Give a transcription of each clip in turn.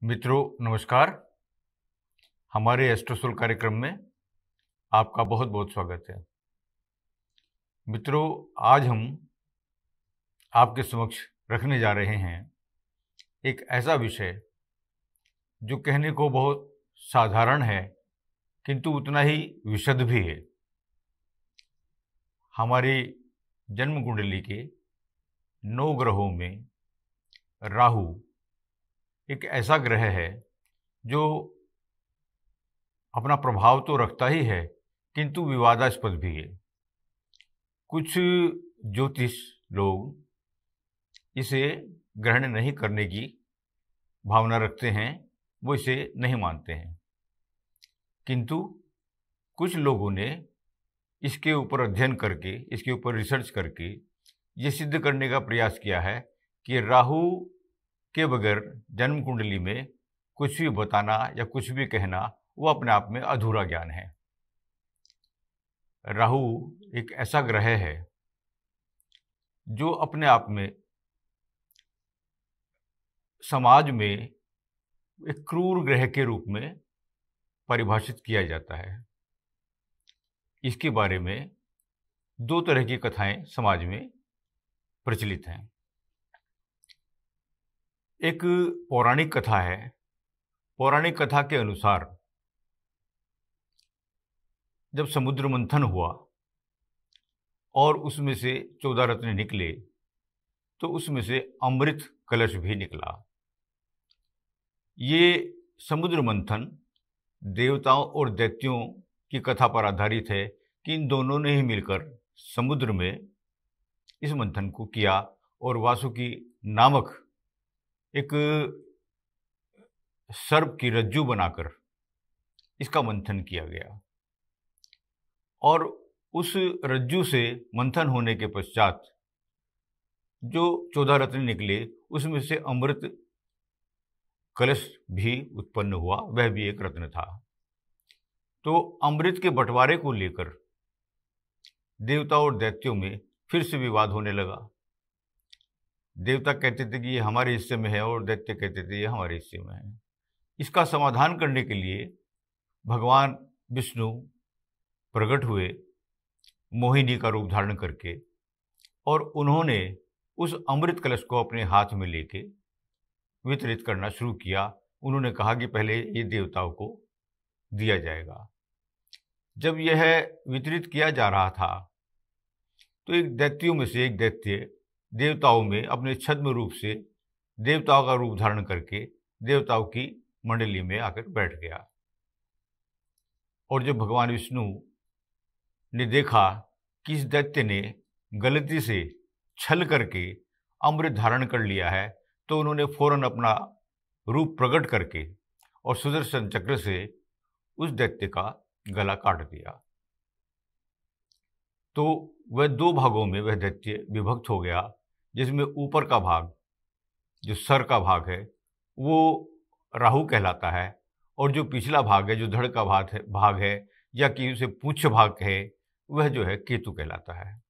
मित्रों नमस्कार। हमारे एस्ट्रोसोल कार्यक्रम में आपका बहुत बहुत स्वागत है। मित्रों, आज हम आपके समक्ष रखने जा रहे हैं एक ऐसा विषय जो कहने को बहुत साधारण है किंतु उतना ही विशद भी है। हमारी जन्म कुंडली के 9 ग्रहों में राहु एक ऐसा ग्रह है जो अपना प्रभाव तो रखता ही है किंतु विवादास्पद भी है। कुछ ज्योतिष लोग इसे ग्रहण नहीं करने की भावना रखते हैं, वो इसे नहीं मानते हैं, किंतु कुछ लोगों ने इसके ऊपर अध्ययन करके, इसके ऊपर रिसर्च करके ये सिद्ध करने का प्रयास किया है कि राहु के बगैर जन्म कुंडली में कुछ भी बताना या कुछ भी कहना वो अपने आप में अधूरा ज्ञान है। राहु एक ऐसा ग्रह है जो अपने आप में समाज में एक क्रूर ग्रह के रूप में परिभाषित किया जाता है। इसके बारे में 2 तरह की कथाएं समाज में प्रचलित हैं। एक पौराणिक कथा है। पौराणिक कथा के अनुसार जब समुद्र मंथन हुआ और उसमें से 14 रत्न निकले तो उसमें से अमृत कलश भी निकला। ये समुद्र मंथन देवताओं और दैत्यों की कथा पर आधारित है कि इन दोनों ने ही मिलकर समुद्र में इस मंथन को किया और वासुकी नामक एक सर्प की रज्जु बनाकर इसका मंथन किया गया और उस रज्जु से मंथन होने के पश्चात जो 14 रत्न निकले उसमें से अमृत कलश भी उत्पन्न हुआ, वह भी एक रत्न था। तो अमृत के बंटवारे को लेकर देवताओं और दैत्यों में फिर से विवाद होने लगा। देवता कहते थे कि ये हमारे हिस्से में है और दैत्य कहते थे ये हमारे हिस्से में है। इसका समाधान करने के लिए भगवान विष्णु प्रकट हुए मोहिनी का रूप धारण करके, और उन्होंने उस अमृत कलश को अपने हाथ में लेके वितरित करना शुरू किया। उन्होंने कहा कि पहले ये देवताओं को दिया जाएगा। जब यह वितरित किया जा रहा था तो एक दैत्यों में से एक दैत्य देवताओं में अपने छद्म रूप से देवताओं का रूप धारण करके देवताओं की मंडली में आकर बैठ गया। और जब भगवान विष्णु ने देखा कि इस दैत्य ने गलती से छल करके अमृत धारण कर लिया है, तो उन्होंने फौरन अपना रूप प्रकट करके और सुदर्शन चक्र से उस दैत्य का गला काट दिया। तो वह 2 भागों में वह दैत्य विभक्त हो गया, जिसमें ऊपर का भाग जो सर का भाग है वो राहु कहलाता है, और जो पिछला भाग है जो धड़ का भाग है या कि उसे पूछ भाग है वह जो है केतु कहलाता है।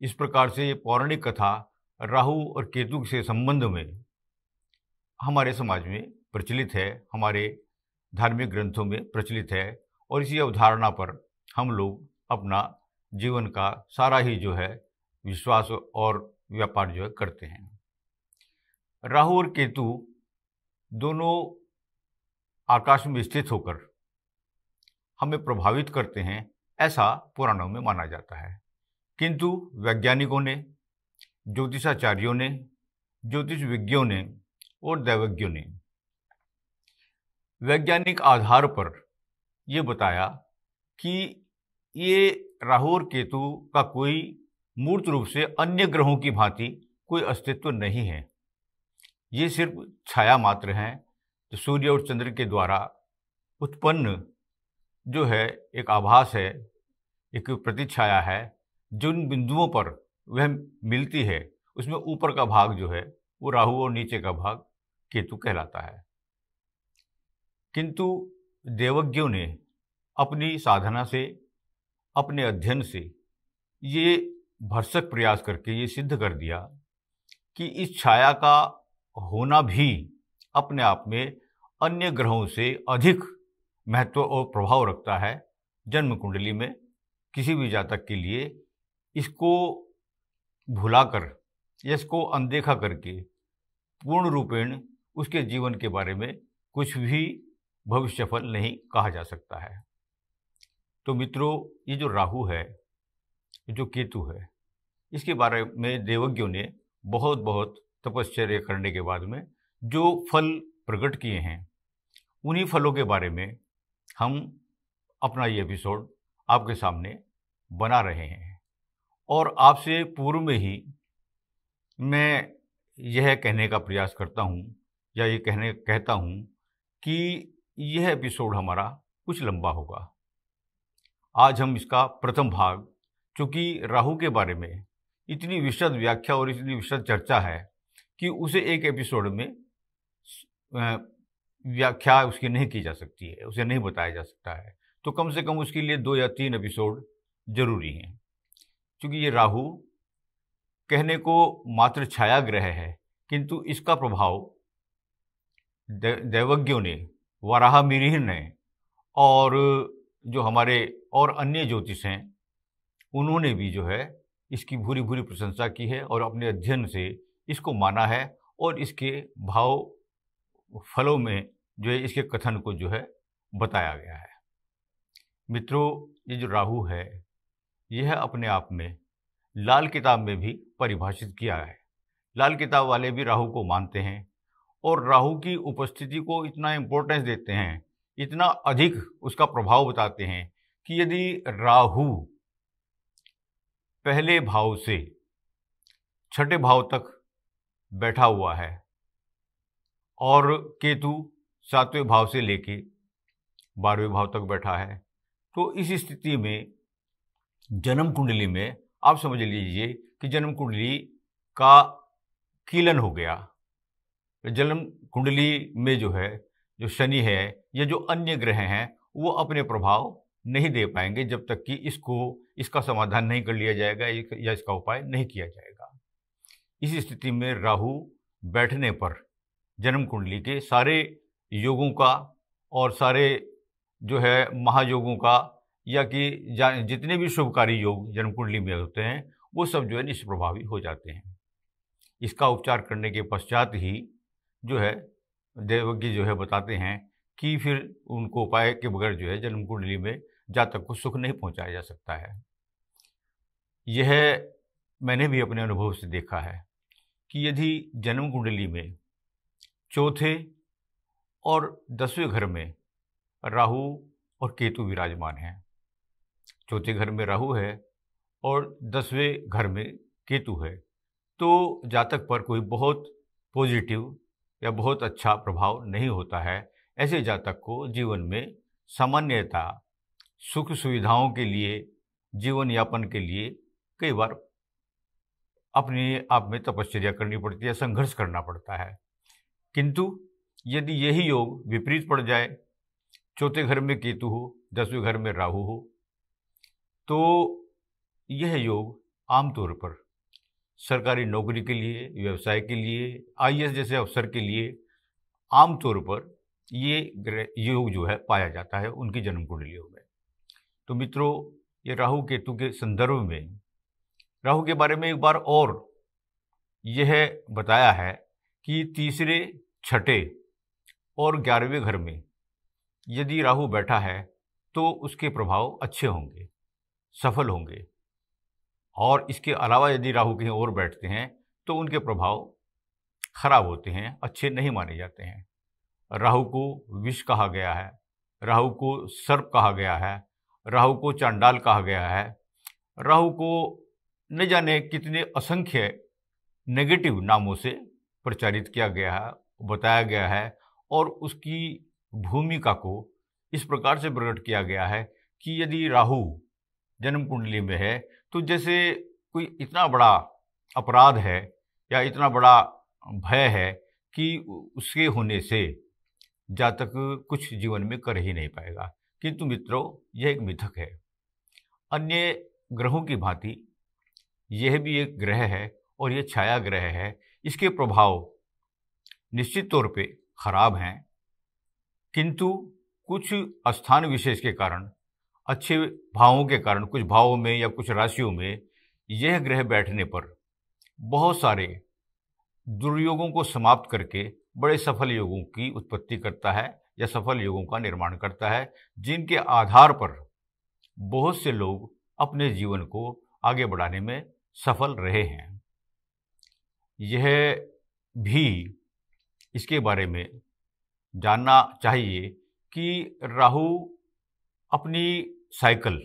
इस प्रकार से ये पौराणिक कथा राहु और केतु से संबंध में हमारे समाज में प्रचलित है, हमारे धार्मिक ग्रंथों में प्रचलित है, और इसी अवधारणा पर हम लोग अपना जीवन का सारा ही जो है विश्वास और व्यापार जो है करते हैं। राहु और केतु दोनों आकाश में स्थित होकर हमें प्रभावित करते हैं, ऐसा पुराणों में माना जाता है। किंतु वैज्ञानिकों ने, ज्योतिषाचार्यों ने, ज्योतिष विज्ञों ने और दैवज्ञों ने वैज्ञानिक आधार पर यह बताया कि ये राहु और केतु का कोई मूर्त रूप से अन्य ग्रहों की भांति कोई अस्तित्व नहीं है। ये सिर्फ छाया मात्र हैं, जो सूर्य और चंद्र के द्वारा उत्पन्न जो है एक आभास है, एक प्रतिछाया है, जिन बिंदुओं पर वह मिलती है उसमें ऊपर का भाग जो है वो राहु और नीचे का भाग केतु कहलाता है। किंतु देवज्ञों ने अपनी साधना से, अपने अध्ययन से ये भरसक प्रयास करके ये सिद्ध कर दिया कि इस छाया का होना भी अपने आप में अन्य ग्रहों से अधिक महत्व और प्रभाव रखता है जन्म कुंडली में। किसी भी जातक के लिए इसको भुलाकर या इसको अनदेखा करके पूर्ण रूपेण उसके जीवन के बारे में कुछ भी भविष्यफल नहीं कहा जा सकता है। तो मित्रों, ये जो राहु है, जो केतु है, इसके बारे में देवज्ञों ने बहुत बहुत तपश्चर्या करने के बाद में जो फल प्रकट किए हैं, उन्हीं फलों के बारे में हम अपना ये एपिसोड आपके सामने बना रहे हैं। और आपसे पूर्व में ही मैं यह कहने का प्रयास करता हूँ या ये कहता हूँ कि यह एपिसोड हमारा कुछ लंबा होगा। आज हम इसका प्रथम भाग, चूँकि राहु के बारे में इतनी विशद व्याख्या और इतनी विशद चर्चा है कि उसे एक एपिसोड में व्याख्या उसकी नहीं की जा सकती है, उसे नहीं बताया जा सकता है। तो कम से कम उसके लिए 2 या 3 एपिसोड जरूरी हैं। क्योंकि ये राहु कहने को मात्र छाया ग्रह है, किंतु इसका प्रभाव दैवज्ञों ने, वराह मिहिर ने और जो हमारे और अन्य ज्योतिष हैं, उन्होंने भी जो है इसकी भूरी भूरी प्रशंसा की है और अपने अध्ययन से इसको माना है और इसके भाव फलों में जो है इसके कथन को जो है बताया गया है। मित्रों, ये जो राहु है, यह अपने आप में लाल किताब में भी परिभाषित किया है। लाल किताब वाले भी राहु को मानते हैं और राहु की उपस्थिति को इतना इम्पोर्टेंस देते हैं, इतना अधिक उसका प्रभाव बताते हैं कि यदि राहु पहले भाव से छठे भाव तक बैठा हुआ है और केतु 7वें भाव से लेके 12वें भाव तक बैठा है, तो इस स्थिति में जन्म कुंडली में आप समझ लीजिए कि जन्म कुंडली का कीलन हो गया। जन्म कुंडली में जो है, जो शनि है या जो अन्य ग्रह हैं, वो अपने प्रभाव नहीं दे पाएंगे जब तक कि इसका समाधान नहीं कर लिया जाएगा या इसका उपाय नहीं किया जाएगा। इस स्थिति में राहु बैठने पर जन्म कुंडली के सारे योगों का और सारे जो है महायोगों का या कि जितने भी शुभकारी योग जन्म कुंडली में होते हैं, वो सब जो है निष्प्रभावी हो जाते हैं। इसका उपचार करने के पश्चात ही जो है देवज्ञ जो है बताते हैं कि फिर उनको उपाय के बगैर जो है जन्म कुंडली में जातक को सुख नहीं पहुंचाया जा सकता है। यह मैंने भी अपने अनुभव से देखा है कि यदि जन्म कुंडली में चौथे और 10वें घर में राहु और केतु विराजमान हैं, चौथे घर में राहु है और 10वें घर में केतु है, तो जातक पर कोई बहुत पॉजिटिव या बहुत अच्छा प्रभाव नहीं होता है। ऐसे जातक को जीवन में सामान्यता सुख सुविधाओं के लिए, जीवन यापन के लिए कई बार अपने आप में तपश्चर्या करनी पड़ती है, संघर्ष करना पड़ता है। किंतु यदि यही योग विपरीत पड़ जाए, चौथे घर में केतु हो, 10वें घर में राहु हो, तो यह योग आमतौर पर सरकारी नौकरी के लिए, व्यवसाय के लिए, आईएएस जैसे अफसर के लिए आमतौर पर ये योग जो है पाया जाता है उनकी जन्म कुंडलियों में। तो मित्रों, ये राहु केतु के संदर्भ में राहु के बारे में एक बार और यह बताया है कि तीसरे, छठे और 11वें घर में यदि राहु बैठा है तो उसके प्रभाव अच्छे होंगे, सफल होंगे। और इसके अलावा यदि राहु कहीं और बैठते हैं तो उनके प्रभाव खराब होते हैं, अच्छे नहीं माने जाते हैं। राहु को विष कहा गया है, राहु को सर्प कहा गया है, राहु को चांडाल कहा गया है, राहु को न जाने कितने असंख्य नेगेटिव नामों से प्रचारित किया गया है, बताया गया है और उसकी भूमिका को इस प्रकार से प्रकट किया गया है कि यदि राहु जन्म कुंडली में है तो जैसे कोई इतना बड़ा अपराध है या इतना बड़ा भय है कि उसके होने से जातक कुछ जीवन में कर ही नहीं पाएगा। किंतु मित्रों, यह एक मिथक है। अन्य ग्रहों की भांति यह भी एक ग्रह है और यह छाया ग्रह है। इसके प्रभाव निश्चित तौर पे खराब हैं, किंतु कुछ स्थान विशेष के कारण, अच्छे भावों के कारण, कुछ भावों में या कुछ राशियों में यह ग्रह बैठने पर बहुत सारे दुर्योगों को समाप्त करके बड़े सफल योगों की उत्पत्ति करता है या सफल योगों का निर्माण करता है, जिनके आधार पर बहुत से लोग अपने जीवन को आगे बढ़ाने में सफल रहे हैं। यह भी इसके बारे में जानना चाहिए कि राहु अपनी साइकिल,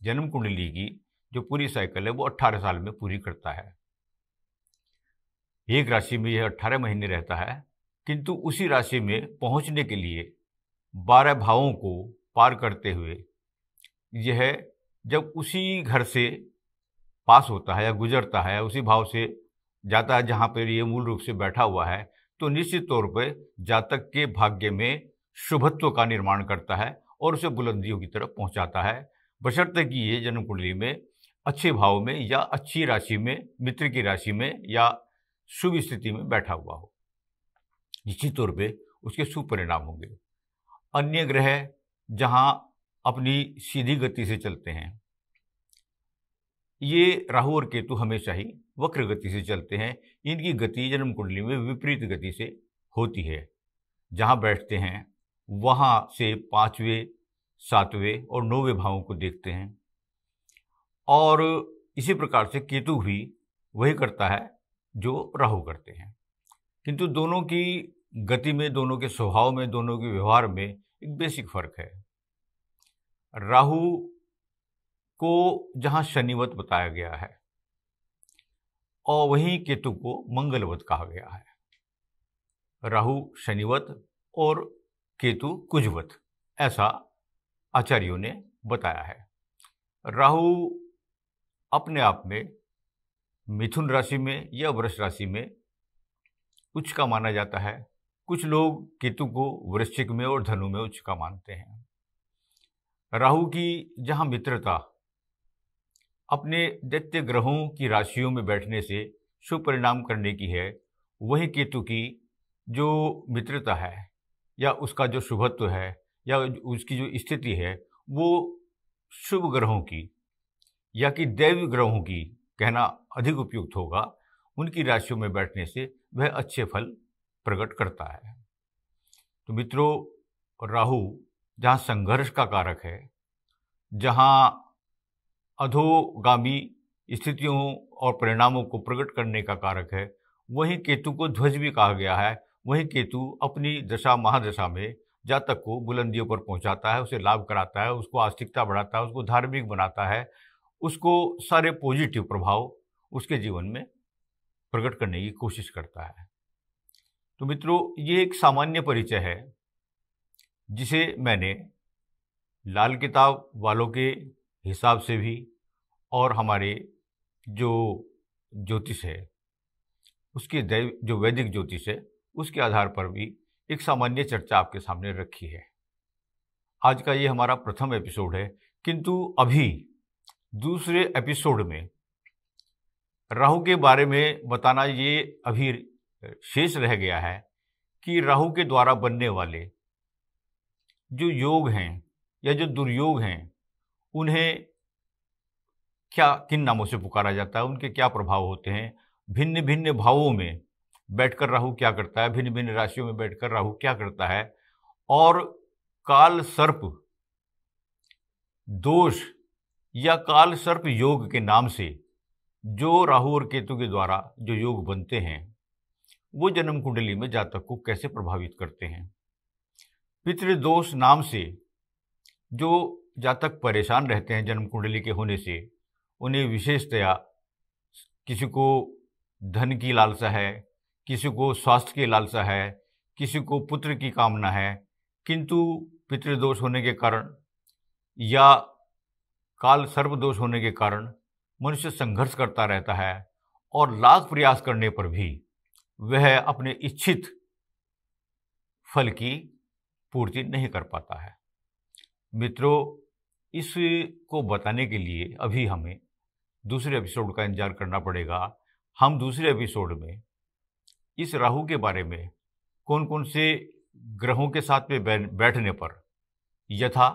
जन्म कुंडली की जो पूरी साइकिल है वो 18 साल में पूरी करता है। एक राशि में यह 18 महीने रहता है, किंतु उसी राशि में पहुंचने के लिए 12 भावों को पार करते हुए यह जब उसी घर से पास होता है या गुजरता है, उसी भाव से जाता है जहाँ पर ये मूल रूप से बैठा हुआ है, तो निश्चित तौर पर जातक के भाग्य में शुभत्व का निर्माण करता है और उसे बुलंदियों की तरफ पहुँचाता है, बशर्ते कि ये जन्म कुंडली में अच्छे भाव में या अच्छी राशि में, मित्र की राशि में या शुभ स्थिति में बैठा हुआ हो। निश्चित तौर पे उसके शुभ परिणाम होंगे। अन्य ग्रह जहाँ अपनी सीधी गति से चलते हैं, ये राहु और केतु हमेशा ही वक्र गति से चलते हैं। इनकी गति जन्म कुंडली में विपरीत गति से होती है। जहाँ बैठते हैं वहाँ से 5वें, 7वें और 9वें भावों को देखते हैं, और इसी प्रकार से केतु भी वही करता है जो राहु करते हैं। किंतु दोनों की गति में, दोनों के स्वभाव में, दोनों के व्यवहार में एक बेसिक फर्क है। राहु को जहाँ शनिवत बताया गया है और वहीं केतु को मंगलवत कहा गया है। राहु शनिवत और केतु कुजवत, ऐसा आचार्यों ने बताया है। राहु अपने आप में मिथुन राशि में या वृष राशि में उच्च का माना जाता है। कुछ लोग केतु को वृश्चिक में और धनु में उच्च का मानते हैं। राहु की जहाँ मित्रता अपने दैत्य ग्रहों की राशियों में बैठने से शुभ परिणाम करने की है, वहीं केतु की जो मित्रता है या उसका जो शुभत्व है या उसकी जो स्थिति है वो शुभ ग्रहों की या कि दैवी ग्रहों की कहना अधिक उपयुक्त होगा, उनकी राशियों में बैठने से वह अच्छे फल प्रकट करता है। तो मित्रों, राहु जहाँ संघर्ष का कारक है, जहाँ अधोगामी स्थितियों और परिणामों को प्रकट करने का कारक है, वहीं केतु को ध्वज भी कहा गया है। वहीं केतु अपनी दशा महादशा में जातक को बुलंदियों पर पहुंचाता है, उसे लाभ कराता है, उसको आस्तिकता बढ़ाता है, उसको धार्मिक बनाता है, उसको सारे पॉजिटिव प्रभाव उसके जीवन में प्रकट करने की कोशिश करता है। तो मित्रों, ये एक सामान्य परिचय है जिसे मैंने लाल किताब वालों के हिसाब से भी और हमारे जो ज्योतिष है उसके जो वैदिक ज्योतिष है उसके आधार पर भी एक सामान्य चर्चा आपके सामने रखी है। आज का ये हमारा प्रथम एपिसोड है, किंतु अभी दूसरे एपिसोड में राहु के बारे में बताना ये अभी शेष रह गया है कि राहु के द्वारा बनने वाले जो योग हैं या जो दुर्योग हैं उन्हें क्या, किन नामों से पुकारा जाता है, उनके क्या प्रभाव होते हैं, भिन्न भिन्न भावों में बैठकर राहु क्या करता है, भिन्न भिन्न राशियों में बैठकर राहु क्या करता है, और काल सर्प दोष या काल सर्प योग के नाम से जो राहु और केतु के द्वारा जो योग बनते हैं वो जन्म कुंडली में जातक को कैसे प्रभावित करते हैं। पितृदोष नाम से जो जातक परेशान रहते हैं जन्म कुंडली के होने से, उन्हें विशेषतया किसी को धन की लालसा है, किसी को स्वास्थ्य की लालसा है, किसी को पुत्र की कामना है, किंतु पितृदोष होने के कारण या काल सर्प दोष होने के कारण मनुष्य संघर्ष करता रहता है और लाख प्रयास करने पर भी वह अपने इच्छित फल की पूर्ति नहीं कर पाता है। मित्रों, इसको बताने के लिए अभी हमें दूसरे एपिसोड का इंतजार करना पड़ेगा। हम दूसरे एपिसोड में इस राहु के बारे में कौन कौन से ग्रहों के साथ में बैठने पर, यथा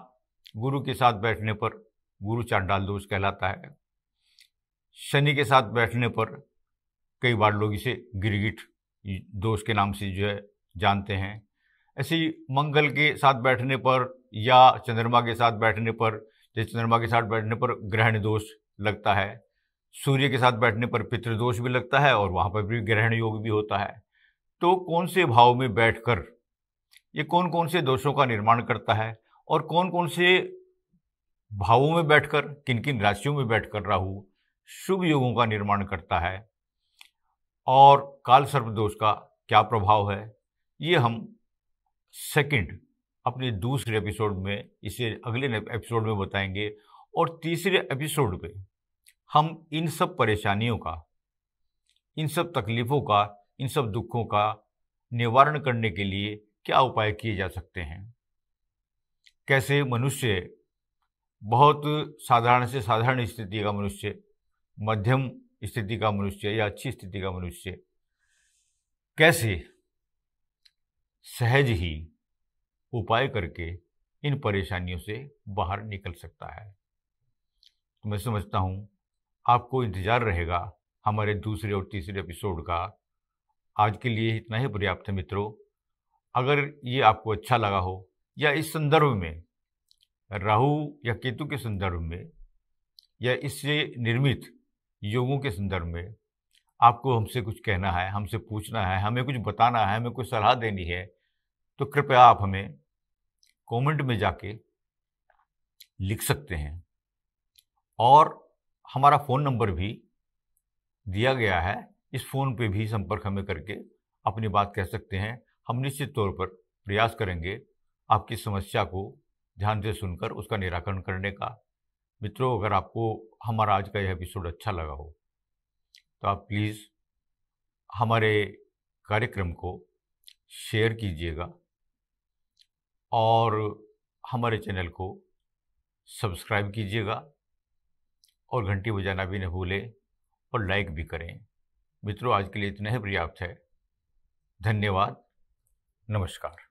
गुरु के साथ बैठने पर गुरु चांडाल दोष कहलाता है। शनि के साथ बैठने पर कई बार लोग इसे गिरगिट दोष के नाम से जो है जानते हैं। ऐसे ही मंगल के साथ बैठने पर या चंद्रमा के साथ बैठने पर, जैसे चंद्रमा के साथ बैठने पर ग्रहण दोष लगता है, सूर्य के साथ बैठने पर पितृदोष भी लगता है और वहाँ पर भी ग्रहण योग भी होता है। तो कौन से भाव में बैठकर ये कौन कौन से दोषों का निर्माण करता है और कौन कौन से भावों में बैठकर, किन किन राशियों में बैठकर राहु शुभ योगों का निर्माण करता है और काल सर्प दोष का क्या प्रभाव है, ये हम सेकंड अपने दूसरे एपिसोड में, इसे अगले एपिसोड में बताएंगे। और तीसरे एपिसोड पे हम इन सब परेशानियों का, इन सब तकलीफ़ों का, इन सब दुखों का निवारण करने के लिए क्या उपाय किए जा सकते हैं, कैसे मनुष्य, बहुत साधारण से साधारण स्थिति का मनुष्य, मध्यम स्थिति का मनुष्य या अच्छी स्थिति का मनुष्य कैसे सहज ही उपाय करके इन परेशानियों से बाहर निकल सकता है। तो मैं समझता हूँ आपको इंतज़ार रहेगा हमारे दूसरे और तीसरे एपिसोड का। आज के लिए इतना ही पर्याप्त है मित्रों। अगर ये आपको अच्छा लगा हो या इस संदर्भ में, राहु या केतु के संदर्भ में या इससे निर्मित योगों के संदर्भ में आपको हमसे कुछ कहना है, हमसे पूछना है, हमें कुछ बताना है, हमें कुछ सलाह देनी है, तो कृपया आप हमें कमेंट में जाके लिख सकते हैं। और हमारा फ़ोन नंबर भी दिया गया है, इस फ़ोन पे भी संपर्क हमें करके अपनी बात कह सकते हैं। हम निश्चित तौर पर प्रयास करेंगे आपकी समस्या को ध्यान से सुनकर उसका निराकरण करने का। मित्रों, अगर आपको हमारा आज का यह एपिसोड अच्छा लगा हो तो आप प्लीज़ हमारे कार्यक्रम को शेयर कीजिएगा और हमारे चैनल को सब्सक्राइब कीजिएगा और घंटी बजाना भी न भूलें और लाइक भी करें। मित्रों, आज के लिए इतना ही पर्याप्त है। धन्यवाद। नमस्कार।